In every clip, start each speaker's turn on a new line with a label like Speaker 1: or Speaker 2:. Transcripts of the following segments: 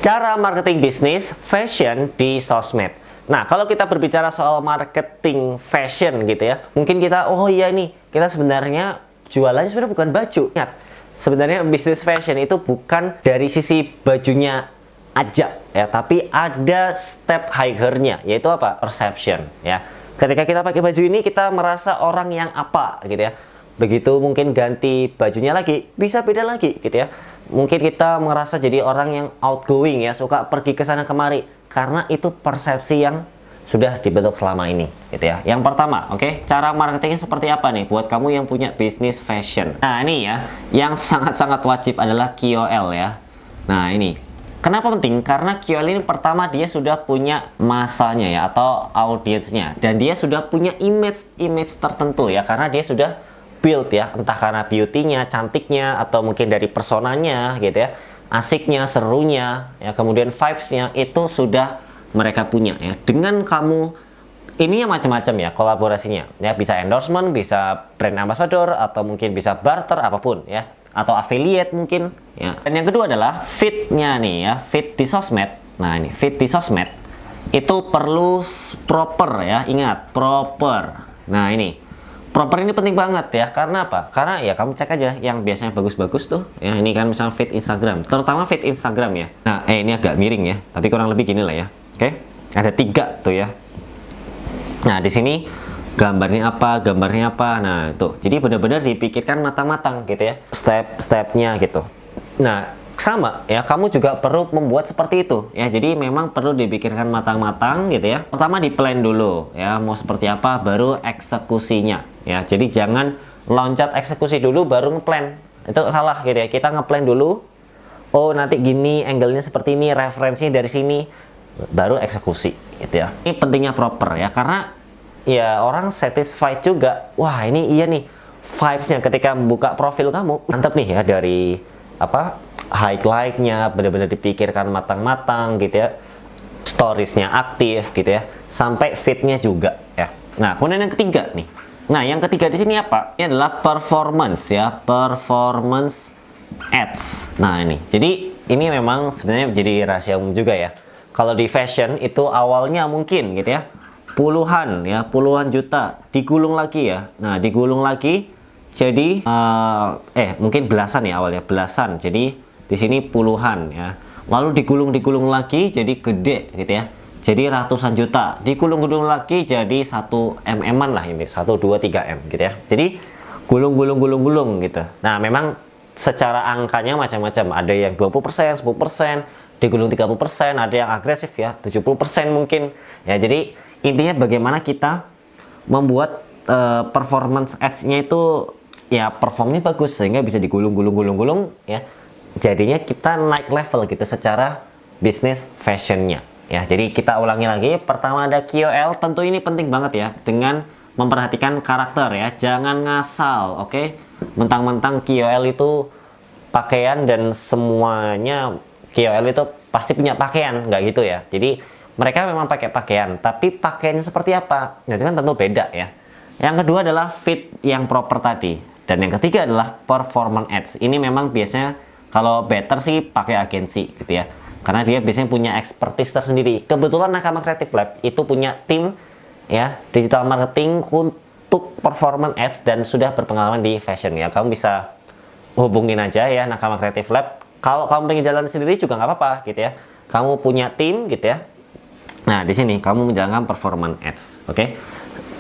Speaker 1: Cara marketing bisnis fashion di sosmed. Nah, kalau kita berbicara soal marketing fashion gitu ya, mungkin kita, oh iya nih, kita sebenarnya jualannya sebenarnya bukan baju. Ingat, sebenarnya bisnis fashion itu bukan dari sisi bajunya aja ya, tapi ada step higher-nya, yaitu apa? Perception ya. Ketika kita pakai baju ini, kita merasa orang yang apa gitu ya. Begitu mungkin ganti bajunya lagi, bisa beda lagi gitu ya. Mungkin kita merasa jadi orang yang outgoing ya, suka pergi ke sana kemari, karena itu persepsi yang sudah dibentuk selama ini gitu ya. Yang pertama, oke, cara marketingnya seperti apa nih buat kamu yang punya bisnis fashion. Nah, ini ya, yang sangat-sangat wajib adalah KOL ya. Nah, ini kenapa penting? Karena KOL ini pertama dia sudah punya masanya ya, atau audiensnya, dan dia sudah punya image tertentu ya, karena dia sudah build ya, entah karena beauty-nya, cantiknya, atau mungkin dari personanya gitu ya, asiknya, serunya ya, kemudian vibes-nya itu sudah mereka punya ya. Dengan kamu ini macam-macam ya kolaborasinya ya, bisa endorsement, bisa brand ambassador, atau mungkin bisa barter apapun ya, atau affiliate mungkin ya. Dan yang kedua adalah feed-nya nih ya, feed di sosmed. Nah, ini feed di sosmed itu perlu proper ya, ingat proper. Nah, ini proper ini penting banget ya, karena apa? Karena ya kamu cek aja yang biasanya bagus-bagus tuh ya, ini kan misalnya feed Instagram, terutama feed Instagram ya. Nah, ini agak miring ya, tapi kurang lebih gini lah ya. Oke, ada 3 tuh ya. Nah, di sini gambarnya apa. Nah, itu jadi benar-benar dipikirkan matang-matang gitu ya, step-stepnya gitu. Nah, sama ya, kamu juga perlu membuat seperti itu ya. Jadi memang perlu dipikirkan matang-matang gitu ya. Pertama di plan dulu ya, mau seperti apa, baru eksekusinya ya. Jadi jangan loncat eksekusi dulu baru ngeplan, itu salah gitu ya. Kita ngeplan dulu, oh nanti gini, angle-nya seperti ini, referensinya dari sini, baru eksekusi gitu ya. Ini pentingnya proper ya, karena ya orang satisfied juga. Wah, ini iya nih vibes-nya ketika membuka profil kamu, mantap nih ya, dari apa, highlight-nya benar-benar dipikirkan matang-matang gitu ya, storiesnya aktif gitu ya, sampai feed-nya juga ya. Nah, kemudian yang ketiga nih. Nah, yang ketiga di sini apa? Ini adalah performance ya, performance ads. Nah, ini. Jadi ini memang sebenarnya jadi rahasia umum juga ya. Kalau di fashion itu awalnya mungkin gitu ya, puluhan juta, digulung lagi ya. Nah, digulung lagi jadi mungkin belasan ya awalnya, belasan. Jadi di sini puluhan ya. Lalu digulung lagi jadi gede gitu ya. Jadi ratusan juta. Digulung lagi jadi 1 mm lah ini, 1 2 3 M gitu ya. Jadi gulung gitu. Nah, memang secara angkanya macam-macam. Ada yang 20%, 10%, digulung 30%, ada yang agresif ya, 70% mungkin. Ya, jadi intinya bagaimana kita membuat performance ads-nya itu ya performnya bagus sehingga bisa digulung ya. Jadinya kita naik level gitu secara bisnis fashionnya ya. Jadi kita ulangi lagi, pertama ada KOL, tentu ini penting banget ya, dengan memperhatikan karakter ya, jangan ngasal, oke? Mentang-mentang KOL itu pakaian dan semuanya KOL itu pasti punya pakaian, nggak gitu ya. Jadi mereka memang pakai pakaian, tapi pakaiannya seperti apa, nah, itu kan tentu beda ya. Yang kedua adalah fit yang proper tadi, dan yang ketiga adalah performance ads. Ini memang biasanya kalau better sih pakai agensi gitu ya, karena dia biasanya punya expertise tersendiri. Kebetulan Nakama Creative Lab itu punya tim ya, digital marketing untuk performance ads dan sudah berpengalaman di fashion ya. Kamu bisa hubungin aja ya Nakama Creative Lab. Kalau kamu pengen jalan sendiri juga nggak apa-apa gitu ya. Kamu punya tim gitu ya. Nah, di sini kamu menjalankan performance ads, oke?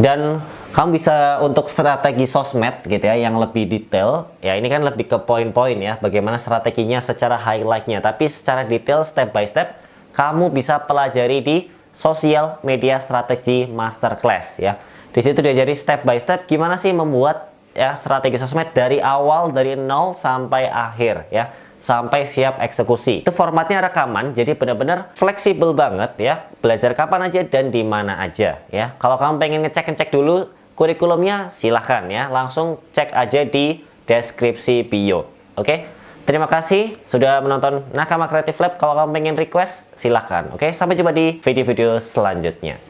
Speaker 1: Dan kamu bisa untuk strategi sosmed gitu ya yang lebih detail ya, ini kan lebih ke poin-poin ya, bagaimana strateginya secara highlight-nya, tapi secara detail step by step kamu bisa pelajari di Sosial Media Strategi Masterclass ya. Di situ diajari step by step gimana sih membuat ya strategi sosmed dari awal, dari nol sampai akhir ya, sampai siap eksekusi. Itu formatnya rekaman, jadi benar-benar fleksibel banget ya, belajar kapan aja dan di mana aja ya. Kalau kamu pengen ngecek dulu kurikulumnya, silahkan ya, langsung cek aja di deskripsi bio. Oke, terima kasih sudah menonton Nakama Creative Lab. Kalau kamu pengen request, silahkan. Oke, sampai jumpa di video-video selanjutnya.